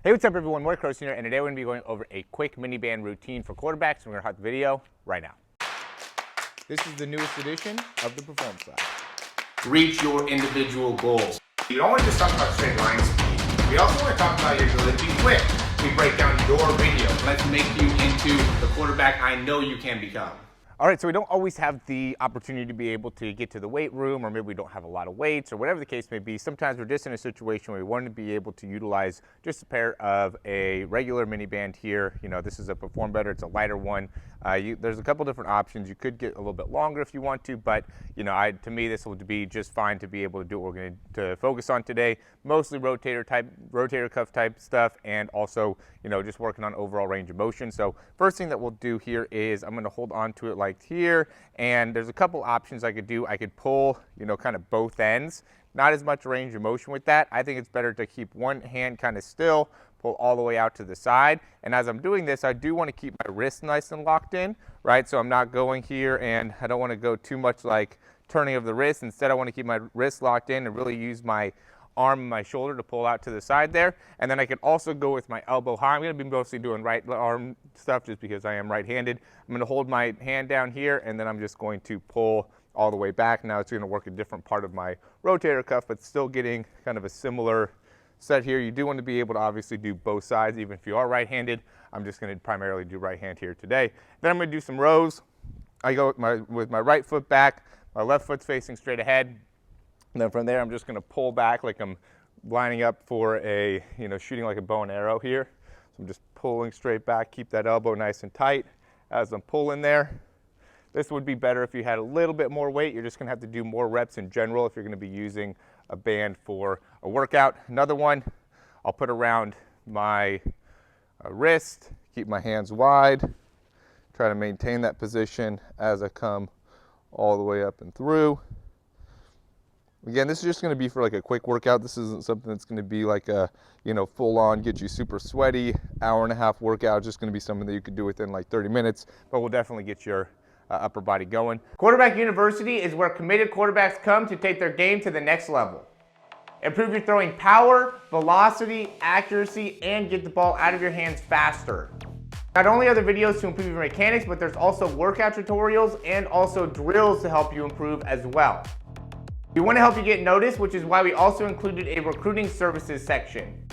Hey, what's up everyone, Morey Croson here, and today we're going to be going over a quick mini band routine for quarterbacks. We're going to start the video right now. This is the newest edition of the Performance Lab. Reach your individual goals. You don't want to just talk about straight line speed. We also want to talk about your ability to be quick. We break down your video. Let's make you into the quarterback I know you can become. All right, so we don't always have the opportunity to be able to get to the weight room, or maybe we don't have a lot of weights, or whatever the case may be. Sometimes we're just in a situation where we want to be able to utilize just a pair of a regular mini band here. You know, this is a Perform Better, it's a lighter one. There's a couple different options. You could get a little bit longer if you want to, but you know, to me this would be just fine to be able to do what we're going to focus on today. Mostly rotator cuff type stuff, and also, you know, just working on overall range of motion. So first thing that we'll do here is I'm going to hold on to it like here, and there's a couple options I could do. I could pull, you know, kind of both ends. Not as much range of motion with that. I think it's better to keep one hand kind of still, pull all the way out to the side. And as I'm doing this, I do want to keep my wrist nice and locked in, right? So I'm not going here, and I don't want to go too much like turning of the wrist. Instead, I want to keep my wrist locked in and really use my arm and my shoulder to pull out to the side there. And then I can also go with my elbow high. I'm going to be mostly doing right arm stuff just because I am right-handed. I'm going to hold my hand down here, and then I'm just going to pull all the way back. Now it's going to work a different part of my rotator cuff, but still getting kind of a similar set here. You do want to be able to obviously do both sides, even if you are right-handed. I'm just going to primarily do right hand here today. Then I'm going to do some rows. I go with my right foot back, my left foot's facing straight ahead. And then from there, I'm just going to pull back like I'm lining up for a, you know, shooting like a bow and arrow here. So I'm just pulling straight back, keep that elbow nice and tight as I'm pulling there. This would be better if you had a little bit more weight. You're just going to have to do more reps in general if you're going to be using a band for a workout. Another one, I'll put around my wrist, keep my hands wide, try to maintain that position as I come all the way up and through. Again, this is just going to be for like a quick workout. This isn't something that's going to be like a, you know, full on, get you super sweaty, hour-and-a-half workout. It's just going to be something that you could do within like 30 minutes, but will definitely get your upper body going. Quarterback University is where committed quarterbacks come to take their game to the next level. Improve your throwing power, velocity, accuracy, and get the ball out of your hands faster. Not only are there videos to improve your mechanics, but there's also workout tutorials and also drills to help you improve as well. We want to help you get noticed, which is why we also included a recruiting services section.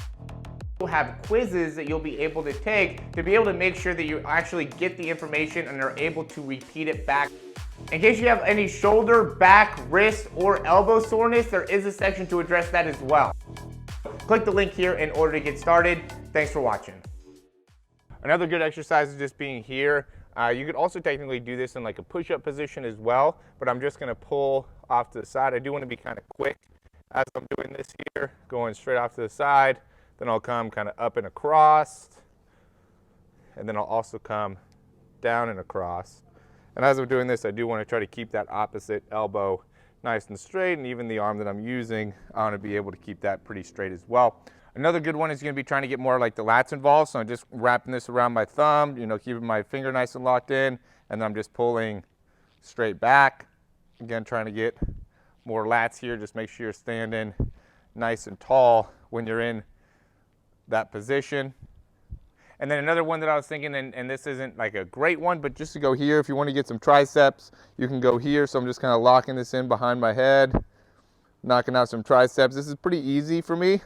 We'll have quizzes that you'll be able to take to be able to make sure that you actually get the information and are able to repeat it back. In case you have any shoulder, back, wrist, or elbow soreness, there is a section to address that as well. Click the link here in order to get started. Thanks for watching. Another good exercise is just being here. You could also technically do this in like a push-up position as well, but I'm just going to pull off to the side. I do want to be kind of quick as I'm doing this here, going straight off to the side. Then I'll come kind of up and across, and then I'll also come down and across. And as I'm doing this, I do want to try to keep that opposite elbow nice and straight, and even the arm that I'm using, I want to be able to keep that pretty straight as well. Another good one is going to be trying to get more like the lats involved. So I'm just wrapping this around my thumb, you know, keeping my finger nice and locked in, and then I'm just pulling straight back. Again, trying to get more lats here. Just make sure you're standing nice and tall when you're in that position. And then another one that I was thinking, and this isn't like a great one, but just to go here, if you want to get some triceps, you can go here. So I'm just kind of locking this in behind my head, knocking out some triceps. This is pretty easy for me.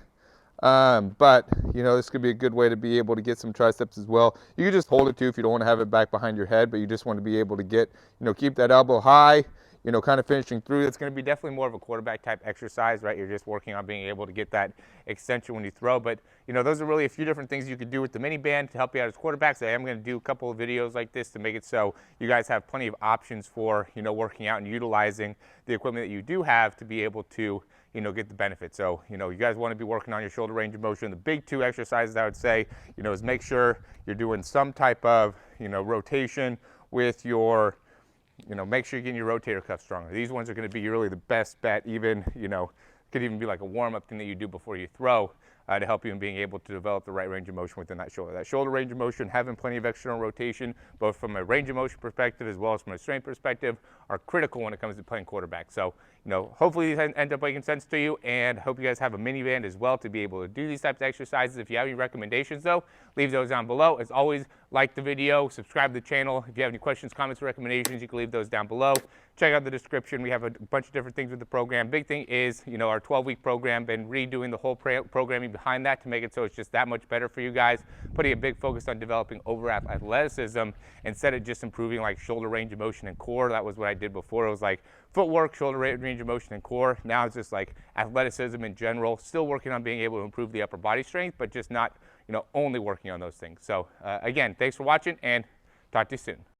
But you know, this could be a good way to be able to get some triceps as well. You can just hold it too if you don't want to have it back behind your head, but you just want to be able to get, you know, keep that elbow high, you know, kind of finishing through. It's going to be definitely more of a quarterback type exercise, right? You're just working on being able to get that extension when you throw. But, you know, those are really a few different things you could do with the mini band to help you out as quarterbacks. I am going to do a couple of videos like this to make it so you guys have plenty of options for, you know, working out and utilizing the equipment that you do have to be able to, you know, get the benefit. So, you know, you guys want to be working on your shoulder range of motion. The big two exercises I would say, you know, is make sure you're doing some type of, you know, rotation with your, you know, make sure you're getting your rotator cuff stronger. These ones are going to be really the best bet. Even, you know, could even be like a warm-up thing that you do before you throw to help you in being able to develop the right range of motion within that shoulder. That shoulder range of motion, having plenty of external rotation, both from a range of motion perspective as well as from a strength perspective, are critical when it comes to playing quarterback. So, you hopefully these end up making sense to you, and hope you guys have a minivan as well to be able to do these types of exercises. If you have any recommendations though, leave those down below. As always, like the video, subscribe to the channel. If you have any questions, comments, or recommendations, you can leave those down below. Check out the description. We have a bunch of different things with the program. Big thing is, our 12-week program, been redoing the whole programming behind that to make it so it's just that much better for you guys, putting a big focus on developing overlap athleticism instead of just improving like shoulder range of motion and core. That was what I did before. It was like footwork, shoulder range of motion, and core. Now it's just like athleticism in general, still working on being able to improve the upper body strength, but just not, only working on those things. So again, thanks for watching, and talk to you soon.